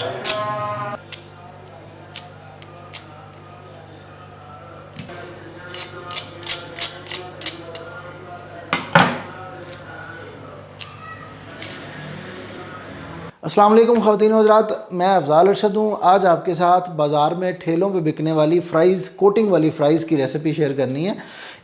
अस्सलाम वालेकुम ख़वातीन व हज़रात, मैं अफ़ज़ाल अरशद हूँ। आज आपके साथ बाज़ार में ठेलों पे बिकने वाली फ़्राइज़, कोटिंग वाली फ़्राइज़ की रेसिपी शेयर करनी है।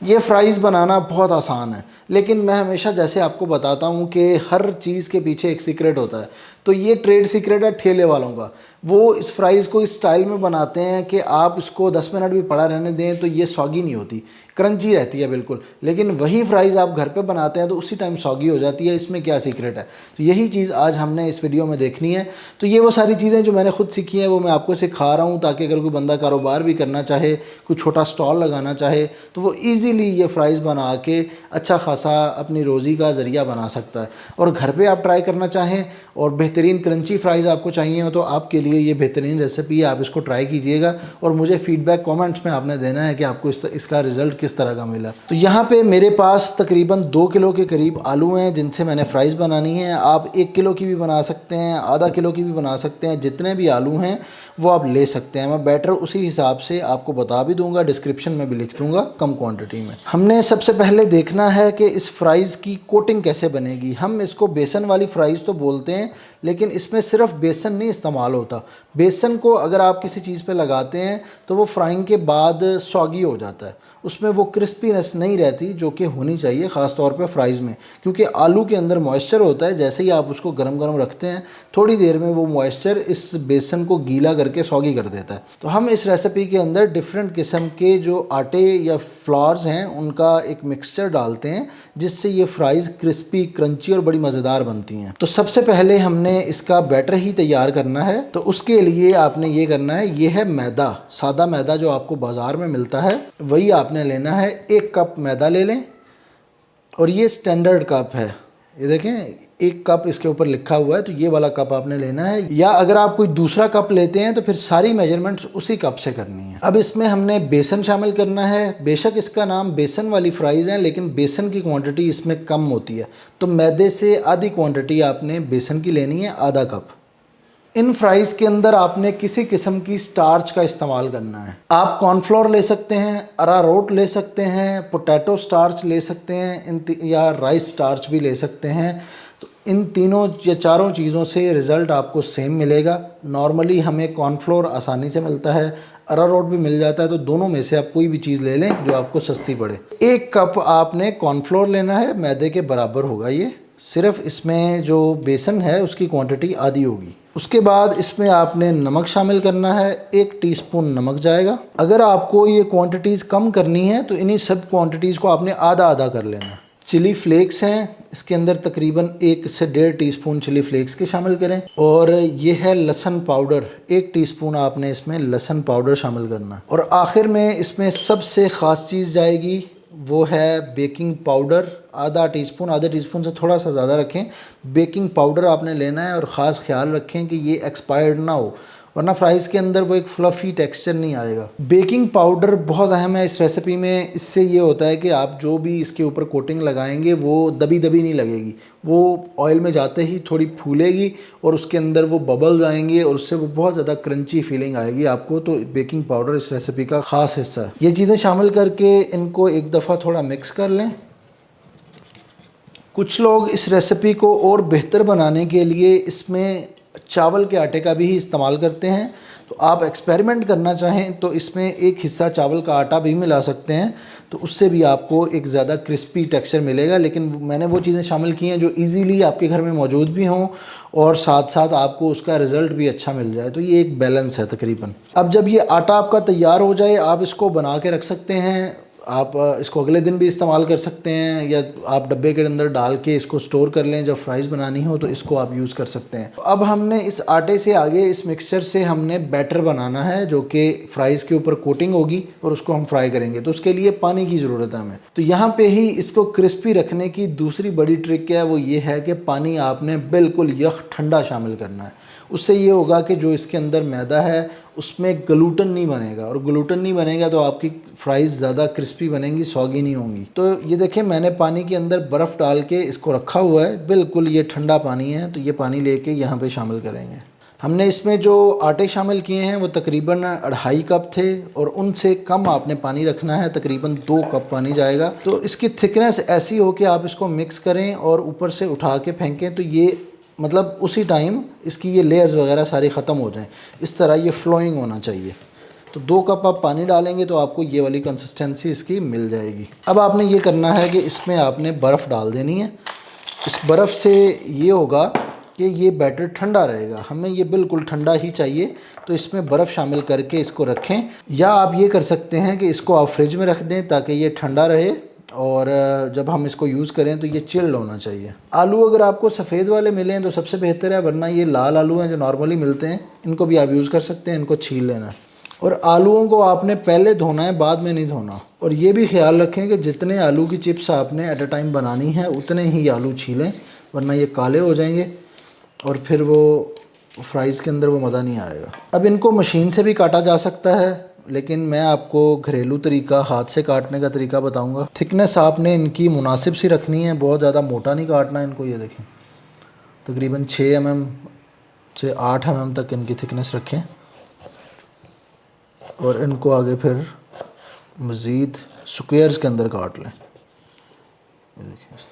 ये फ़्राइज़ बनाना बहुत आसान है, लेकिन मैं हमेशा जैसे आपको बताता हूँ कि हर चीज़ के पीछे एक सीक्रेट होता है। तो ये ट्रेड सीक्रेट है ठेले वालों का। वो इस फ़्राइज़ को इस स्टाइल में बनाते हैं कि आप इसको 10 मिनट भी पड़ा रहने दें तो ये सॉगी नहीं होती, क्रंची रहती है बिल्कुल। लेकिन वही फ़्राइज़ आप घर पे बनाते हैं तो उसी टाइम सॉगी हो जाती है। इसमें क्या सीक्रेट है, तो यही चीज़ आज हमने इस वीडियो में देखनी है। तो ये वो सारी चीज़ें जो मैंने खुद सीखी हैं वो मैं आपको सिखा रहा हूँ, ताकि अगर कोई बंदा कारोबार भी करना चाहे, कोई छोटा स्टॉल लगाना चाहे, तो वो ईज़िली ये फ़्राइज़ बना के अच्छा खासा अपनी रोज़ी का ज़रिया बना सकता है। और घर पर आप ट्राई करना चाहें और बेहतरीन क्रंची फ़्राइज़ आपको चाहिए हो तो आपके लिए ये बेहतरीन रेसिपी है। आप इसको ट्राई कीजिएगा और मुझे फ़ीडबैक कमेंट्स में आपने देना है कि आपको इसका रिज़ल्ट किस तरह का मिला। तो यहाँ पे मेरे पास तकरीबन 2 किलो के करीब आलू हैं जिनसे मैंने फ़्राइज़ बनानी है। आप 1 किलो की भी बना सकते हैं, आधा किलो की भी बना सकते हैं, जितने भी आलू हैं वो आप ले सकते हैं। मैं बैटर उसी हिसाब से आपको बता भी दूंगा, डिस्क्रिप्शन में भी लिख दूंगा कम क्वांटिटी में। हमने सबसे पहले देखना है कि इस फ़्राइज़ की कोटिंग कैसे बनेगी। हम इसको बेसन वाली फ़्राइज़ तो बोलते हैं, लेकिन इसमें सिर्फ बेसन नहीं इस्तेमाल होता। बेसन को अगर आप किसी चीज़ पे लगाते हैं तो वो फ्राइंग के बाद सॉगी हो जाता है, उसमें वो क्रिस्पीनेस नहीं रहती जो कि होनी चाहिए, ख़ास तौर पे फ़्राइज़ में, क्योंकि आलू के अंदर मॉइस्चर होता है। जैसे ही आप उसको गरम गरम रखते हैं थोड़ी देर में वो मॉइस्चर इस बेसन को गीला करके सॉगी कर देता है। तो हम इस रेसिपी के अंदर डिफरेंट किस्म के जो आटे या फ्लावर्स हैं उनका एक मिक्सचर डालते हैं, जिससे ये फ़्राइज़ क्रिस्पी, क्रंची और बड़ी मज़ेदार बनती हैं। तो सबसे पहले हमने इसका बैटर ही तैयार करना है। तो उसके लिए आपने ये करना है, ये है मैदा, सादा मैदा जो आपको बाज़ार में मिलता है वही आपने लेना है। 1 कप मैदा ले लें और ये स्टैंडर्ड कप है, ये देखें 1 कप इसके ऊपर लिखा हुआ है, तो ये वाला कप आपने लेना है। या अगर आप कोई दूसरा कप लेते हैं तो फिर सारी मेजरमेंट्स उसी कप से करनी है। अब इसमें हमने बेसन शामिल करना है। बेशक इसका नाम बेसन वाली फ़्राइज़ है, लेकिन बेसन की क्वांटिटी इसमें कम होती है, तो मैदे से आधी क्वांटिटी आपने बेसन की लेनी है, आधा कप। इन फ्राइज़ के अंदर आपने किसी किस्म की स्टार्च का इस्तेमाल करना है। आप कॉर्नफ्लोर ले सकते हैं, अरारोट ले सकते हैं, पोटैटो स्टार्च ले सकते हैं, या राइस स्टार्च भी ले सकते हैं। तो इन तीनों या चारों चीज़ों से रिज़ल्ट आपको सेम मिलेगा। नॉर्मली हमें कॉर्नफ्लोर आसानी से मिलता है, अरारोट भी मिल जाता है, तो दोनों में से आप कोई भी चीज़ ले लें जो आपको सस्ती पड़े। 1 कप आपने कॉर्नफ्लोर लेना है, मैदे के बराबर होगा ये, सिर्फ इसमें जो बेसन है उसकी क्वांटिटी आधी होगी। उसके बाद इसमें आपने नमक शामिल करना है, 1 टीस्पून नमक जाएगा। अगर आपको ये क्वांटिटीज़ कम करनी है तो इन्हीं सब क्वांटिटीज़ को आपने आधा आधा कर लेना है। चिली फ्लेक्स हैं, इसके अंदर तकरीबन 1 से 1.5 टीस्पून चिली फ्लेक्स के शामिल करें। और ये है लहसुन पाउडर, 1 टीस्पून आपने इसमें लहसुन पाउडर शामिल करना। और आखिर में इसमें सबसे ख़ास चीज़ जाएगी, वो है बेकिंग पाउडर, आधा टीस्पून, आधे टीस्पून से थोड़ा सा ज़्यादा रखें। बेकिंग पाउडर आपने लेना है और ख़ास ख्याल रखें कि ये एक्सपायर्ड ना हो, वरना फ्राइज़ के अंदर वो एक फ्लफ़ी टेक्सचर नहीं आएगा। बेकिंग पाउडर बहुत अहम है इस रेसिपी में। इससे ये होता है कि आप जो भी इसके ऊपर कोटिंग लगाएंगे वो दबी दबी नहीं लगेगी, वो ऑयल में जाते ही थोड़ी फूलेगी और उसके अंदर वो बबल्स आएंगे और उससे वो बहुत ज़्यादा क्रंची फीलिंग आएगी आपको। तो बेकिंग पाउडर इस रेसिपी का ख़ास हिस्सा है। ये चीज़ें शामिल करके इनको एक दफ़ा थोड़ा मिक्स कर लें। कुछ लोग इस रेसिपी को और बेहतर बनाने के लिए इसमें चावल के आटे का भी इस्तेमाल करते हैं। तो आप एक्सपेरिमेंट करना चाहें तो इसमें एक हिस्सा चावल का आटा भी मिला सकते हैं, तो उससे भी आपको एक ज़्यादा क्रिस्पी टेक्सचर मिलेगा। लेकिन मैंने वो चीज़ें शामिल की हैं जो इजीली आपके घर में मौजूद भी हों और साथ साथ आपको उसका रिज़ल्ट भी अच्छा मिल जाए। तो ये एक बैलेंस है तकरीबन। अब जब ये आटा आपका तैयार हो जाए, आप इसको बना के रख सकते हैं। आप इसको अगले दिन भी इस्तेमाल कर सकते हैं, या आप डब्बे के अंदर डाल के इसको स्टोर कर लें, जब फ्राइज़ बनानी हो तो इसको आप यूज़ कर सकते हैं। अब हमने इस आटे से आगे इस मिक्सचर से हमने बैटर बनाना है जो कि फ़्राइज़ के ऊपर कोटिंग होगी और उसको हम फ्राई करेंगे। तो उसके लिए पानी की ज़रूरत है हमें। तो यहाँ पे ही इसको क्रिस्पी रखने की दूसरी बड़ी ट्रिक क्या है, वो ये है कि पानी आपने बिल्कुल यख ठंडा शामिल करना है। उससे ये होगा कि जो इसके अंदर मैदा है उसमें ग्लूटन नहीं बनेगा, और ग्लूटन नहीं बनेगा तो आपकी फ्राइज़ ज़्यादा क्रिस्पी बनेंगी, सॉगी नहीं होंगी। तो ये देखें, मैंने पानी के अंदर बर्फ़ डाल के इसको रखा हुआ है, बिल्कुल ये ठंडा पानी है। तो ये पानी लेके यहाँ पे शामिल करेंगे। हमने इसमें जो आटे शामिल किए हैं वो तकरीबन 2.5 कप थे और उनसे कम आपने पानी रखना है, तकरीबन 2 कप पानी जाएगा। तो इसकी थिकनेस ऐसी हो कि आप इसको मिक्स करें और ऊपर से उठा के फेंकें तो ये मतलब उसी टाइम इसकी ये लेयर्स वगैरह सारी ख़त्म हो जाएं। इस तरह ये फ्लोइंग होना चाहिए। तो 2 कप आप पानी डालेंगे तो आपको ये वाली कंसिस्टेंसी इसकी मिल जाएगी। अब आपने ये करना है कि इसमें आपने बर्फ़ डाल देनी है। इस बर्फ़ से ये होगा कि ये बैटर ठंडा रहेगा, हमें ये बिल्कुल ठंडा ही चाहिए। तो इसमें बर्फ़ शामिल करके इसको रखें, या आप ये कर सकते हैं कि इसको आप फ्रिज में रख दें ताकि ये ठंडा रहे और जब हम इसको यूज़ करें तो ये चिल्ड होना चाहिए। आलू अगर आपको सफ़ेद वाले मिलें तो सबसे बेहतर है, वरना ये लाल आलू हैं जो नॉर्मली मिलते हैं, इनको भी आप यूज़ कर सकते हैं। इनको छील लेना है और आलूओं को आपने पहले धोना है, बाद में नहीं धोना। और ये भी ख्याल रखें कि जितने आलू की चिप्स आपने एट अ टाइम बनानी है उतने ही आलू छीलें, वरना ये काले हो जाएंगे और फिर वो फ्राइज़ के अंदर वो मज़ा नहीं आएगा। अब इनको मशीन से भी काटा जा सकता है, लेकिन मैं आपको घरेलू तरीका, हाथ से काटने का तरीका बताऊंगा। थिकनेस आपने इनकी मुनासिब सी रखनी है, बहुत ज़्यादा मोटा नहीं काटना है इनको। ये देखें तकरीबन 6 mm से 8 mm तक इनकी थिकनेस रखें और इनको आगे फिर मज़ीद स्क्वेयर्स के अंदर काट लें। ये देखिए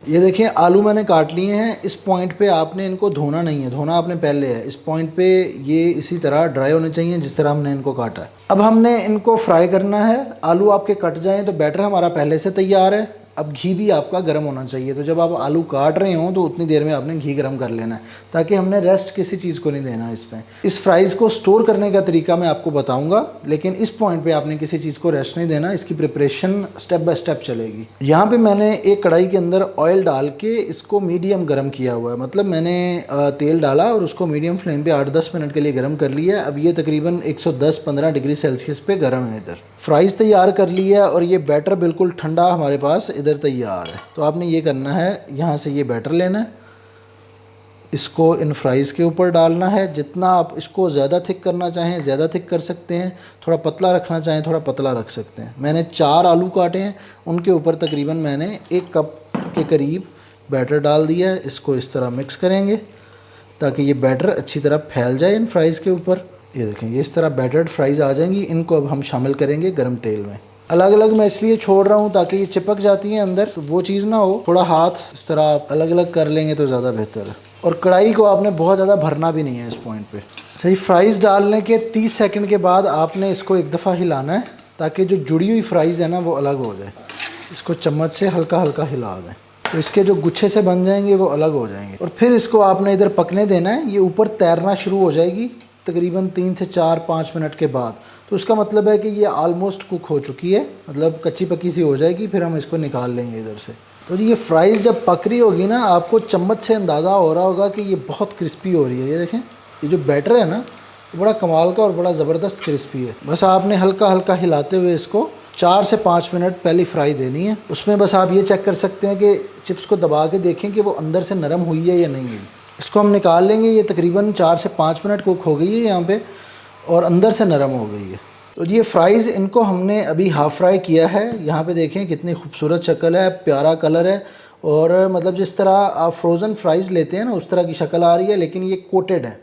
ये देखिए आलू मैंने काट लिए हैं। इस पॉइंट पे आपने इनको धोना नहीं है, धोना आपने पहले है। इस पॉइंट पे ये इसी तरह ड्राई होने चाहिए जिस तरह हमने इनको काटा है। अब हमने इनको फ्राई करना है। आलू आपके कट जाएं तो बैटर हमारा पहले से तैयार है। अब घी भी आपका गर्म होना चाहिए, तो जब आप आलू काट रहे हों तो उतनी देर में आपने घी गर्म कर लेना है, ताकि हमने रेस्ट किसी चीज़ को नहीं देना इसमें। इस फ्राइज़ को स्टोर करने का तरीका मैं आपको बताऊंगा, लेकिन इस पॉइंट पे आपने किसी चीज़ को रेस्ट नहीं देना। इसकी प्रिपरेशन स्टेप बाय स्टेप चलेगी। यहाँ पे मैंने एक कढ़ाई के अंदर ऑयल डाल के इसको मीडियम गर्म किया हुआ है, मतलब मैंने तेल डाला और उसको मीडियम फ्लेम पे 8-10 मिनट के लिए गर्म कर लिया। अब ये तकरीबन 110-15 डिग्री सेल्सियस पे गर्म है। इधर फ्राइज़ तैयार कर लिया और ये बैटर बिल्कुल ठंडा हमारे पास इधर तैयार है। तो आपने ये करना है, यहाँ से ये बैटर लेना है, इसको इन फ्राइज़ के ऊपर डालना है। जितना आप इसको ज़्यादा थिक करना चाहें ज़्यादा थिक कर सकते हैं, थोड़ा पतला रखना चाहें थोड़ा पतला रख सकते हैं। मैंने 4 आलू काटे हैं, उनके ऊपर तकरीबन मैंने 1 कप के करीब बैटर डाल दिया है। इसको इस तरह मिक्स करेंगे ताकि ये बैटर अच्छी तरह फैल जाए इन फ्राइज़ के ऊपर। ये देखें ये इस तरह बैटर्ड फ्राइज़ आ जाएंगी। इनको अब हम शामिल करेंगे गर्म तेल में। अलग अलग मैं इसलिए छोड़ रहा हूँ ताकि ये चिपक जाती हैं अंदर, तो वो चीज़ ना हो। थोड़ा हाथ इस तरह आप अलग अलग कर लेंगे तो ज़्यादा बेहतर है। और कढ़ाई को आपने बहुत ज़्यादा भरना भी नहीं है इस पॉइंट पे। सही फ्राइज़ डालने के 30 सेकंड के बाद आपने इसको एक दफ़ा हिलाना है ताकि जो जुड़ी हुई फ्राइज़ है ना वो अलग हो जाए। इसको चम्मच से हल्का हल्का हिला दें तो इसके जो गुच्छे से बन जाएंगे वो अलग हो जाएंगे। और फिर इसको आपने इधर पकने देना है। ये ऊपर तैरना शुरू हो जाएगी तकरीबन 3 से 4-5 मिनट के बाद। तो उसका मतलब है कि ये आलमोस्ट कुक हो चुकी है, मतलब कच्ची पक्की सी हो जाएगी। फिर हम इसको निकाल लेंगे इधर से। तो ये फ्राइज़ जब पक रही होगी ना, आपको चम्मच से अंदाज़ा हो रहा होगा कि ये बहुत क्रिस्पी हो रही है। ये देखें ये जो बैटर है ना वो बड़ा कमाल का और बड़ा ज़बरदस्त क्रिस्पी है। बस आपने हल्का हल्का हिलाते हुए इसको 4 से 5 मिनट पहले फ्राई देनी है। उसमें बस आप ये चेक कर सकते हैं कि चिप्स को दबा के देखें कि वो अंदर से नरम हुई है या नहीं हुई। इसको हम निकाल लेंगे। ये तकरीबन 4 से 5 मिनट कुक हो गई है यहाँ पे और अंदर से नरम हो गई है। तो ये फ्राइज़ इनको हमने अभी हाफ़ फ्राई किया है। यहाँ पे देखें कितनी खूबसूरत शक्ल है, प्यारा कलर है और मतलब जिस तरह आप फ्रोज़न फ्राइज़ लेते हैं ना उस तरह की शक्ल आ रही है, लेकिन ये कोटेड है।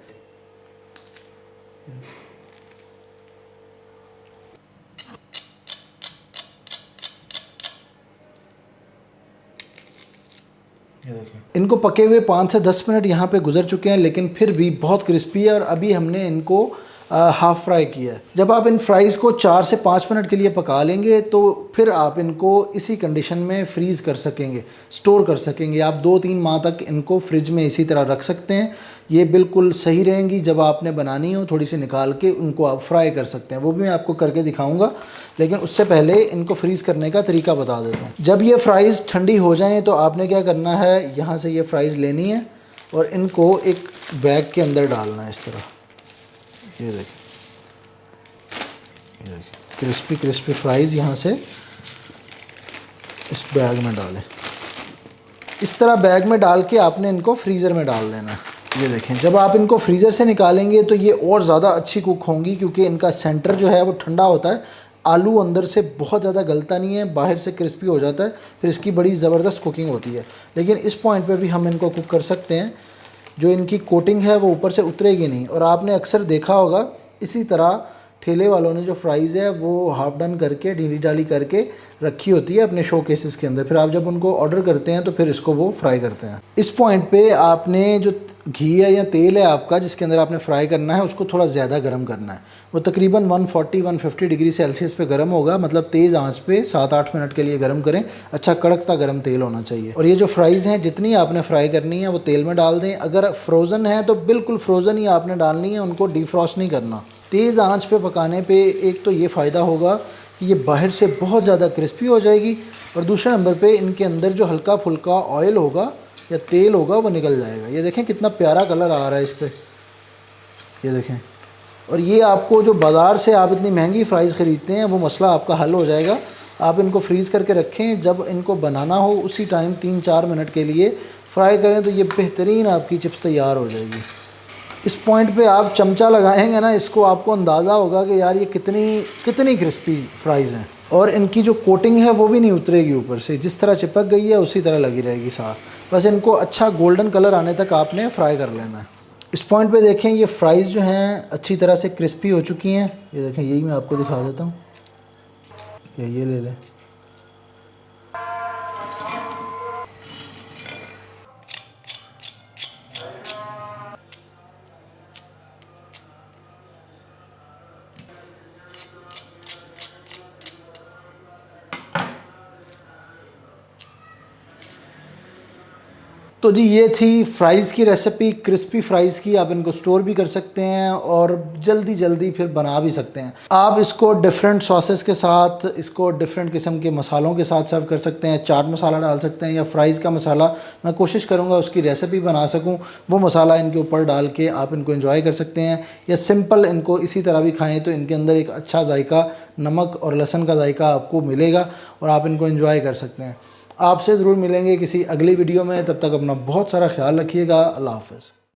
इनको पके हुए 5 से 10 मिनट यहाँ पे गुजर चुके हैं, लेकिन फिर भी बहुत क्रिस्पी है और अभी हमने इनको हाफ़ फ्राई किया है। जब आप इन फ्राइज़ को 4 से 5 मिनट के लिए पका लेंगे तो फिर आप इनको इसी कंडीशन में फ्रीज़ कर सकेंगे, स्टोर कर सकेंगे। आप 2-3 माह तक इनको फ्रिज में इसी तरह रख सकते हैं। ये बिल्कुल सही रहेंगी। जब आपने बनानी हो थोड़ी सी निकाल के उनको आप फ्राई कर सकते हैं, वो भी मैं आपको करके दिखाऊंगा। लेकिन उससे पहले इनको फ्रीज़ करने का तरीका बता देता हूँ। जब ये फ्राइज़ ठंडी हो जाएँ तो आपने क्या करना है, यहाँ से ये फ्राइज़ लेनी है और इनको एक बैग के अंदर डालना है इस तरह। ये देखिए क्रिस्पी क्रिस्पी फ्राइज़ यहाँ से इस बैग में डालें। इस तरह बैग में डाल के आपने इनको फ्रीज़र में डाल देना है। ये देखें जब आप इनको फ्रीज़र से निकालेंगे तो ये और ज़्यादा अच्छी कुक होंगी, क्योंकि इनका सेंटर जो है वो ठंडा होता है, आलू अंदर से बहुत ज़्यादा गलता नहीं है, बाहर से क्रिस्पी हो जाता है, फिर इसकी बड़ी ज़बरदस्त कुकिंग होती है। लेकिन इस पॉइंट पे भी हम इनको कुक कर सकते हैं, जो इनकी कोटिंग है वो ऊपर से उतरेगी नहीं। और आपने अक्सर देखा होगा इसी तरह ठेले वालों ने जो फ्राइज़ है वो हाफ डन करके ढीली ढाली करके रखी होती है अपने शो केसेस के अंदर, फिर आप जब उनको ऑर्डर करते हैं तो फिर इसको वो फ्राई करते हैं। इस पॉइंट पे आपने जो घी है या तेल है आपका जिसके अंदर आपने फ्राई करना है उसको थोड़ा ज़्यादा गर्म करना है। वो तकरीबन 140-150 डिग्री सेल्सियस पे गर्म होगा, मतलब तेज़ आंच पे 7-8 मिनट के लिए गर्म करें। अच्छा कड़कता गर्म तेल होना चाहिए। और ये जो फ्राइज़ हैं जितनी आपने फ्राई करनी है वो तेल में डाल दें। अगर फ्रोज़न है तो बिल्कुल फ्रोज़न ही आपने डालनी है, उनको डीफ्रॉस्ट नहीं करना। तेज़ आंच पे पकाने पे एक तो ये फ़ायदा होगा कि ये बाहर से बहुत ज़्यादा क्रिस्पी हो जाएगी, और दूसरे नंबर पे इनके अंदर जो हल्का फुल्का ऑयल होगा या तेल होगा वो निकल जाएगा। ये देखें कितना प्यारा कलर आ रहा है इस पर, ये देखें। और ये आपको जो बाज़ार से आप इतनी महंगी फ़्राइज़ ख़रीदते हैं वो मसला आपका हल हो जाएगा। आप इनको फ्रीज़ करके रखें, जब इनको बनाना हो उसी टाइम 3-4 मिनट के लिए फ्राई करें तो ये बेहतरीन आपकी चिप्स तैयार हो जाएगी। इस पॉइंट पे आप चमचा लगाएंगे ना इसको, आपको अंदाज़ा होगा कि यार ये कितनी क्रिस्पी फ्राइज़ हैं। और इनकी जो कोटिंग है वो भी नहीं उतरेगी ऊपर से, जिस तरह चिपक गई है उसी तरह लगी रहेगी साथ। बस इनको अच्छा गोल्डन कलर आने तक आपने फ्राई कर लेना है। इस पॉइंट पे देखें ये फ्राइज़ जो हैं अच्छी तरह से क्रिस्पी हो चुकी हैं। ये देखें, यही मैं आपको दिखा देता हूँ, ये ले लें। तो जी ये थी फ़्राइज़ की रेसिपी, क्रिस्पी फ़्राइज़ की। आप इनको स्टोर भी कर सकते हैं और जल्दी फिर बना भी सकते हैं। आप इसको डिफरेंट सॉसेस के साथ, इसको डिफरेंट किस्म के मसालों के साथ सर्व कर सकते हैं। चाट मसाला डाल सकते हैं या फ़्राइज़ का मसाला, मैं कोशिश करूँगा उसकी रेसिपी बना सकूँ, वो मसाला इनके ऊपर डाल के आप इनको एंजॉय कर सकते हैं। या सिंपल इनको इसी तरह भी खाएँ तो इनके अंदर एक अच्छा जायका, नमक और लहसुन का जायका आपको मिलेगा और आप इनको एंजॉय कर सकते हैं। आपसे ज़रूर मिलेंगे किसी अगली वीडियो में, तब तक अपना बहुत सारा ख्याल रखिएगा। अल्लाह हाफ़िज़।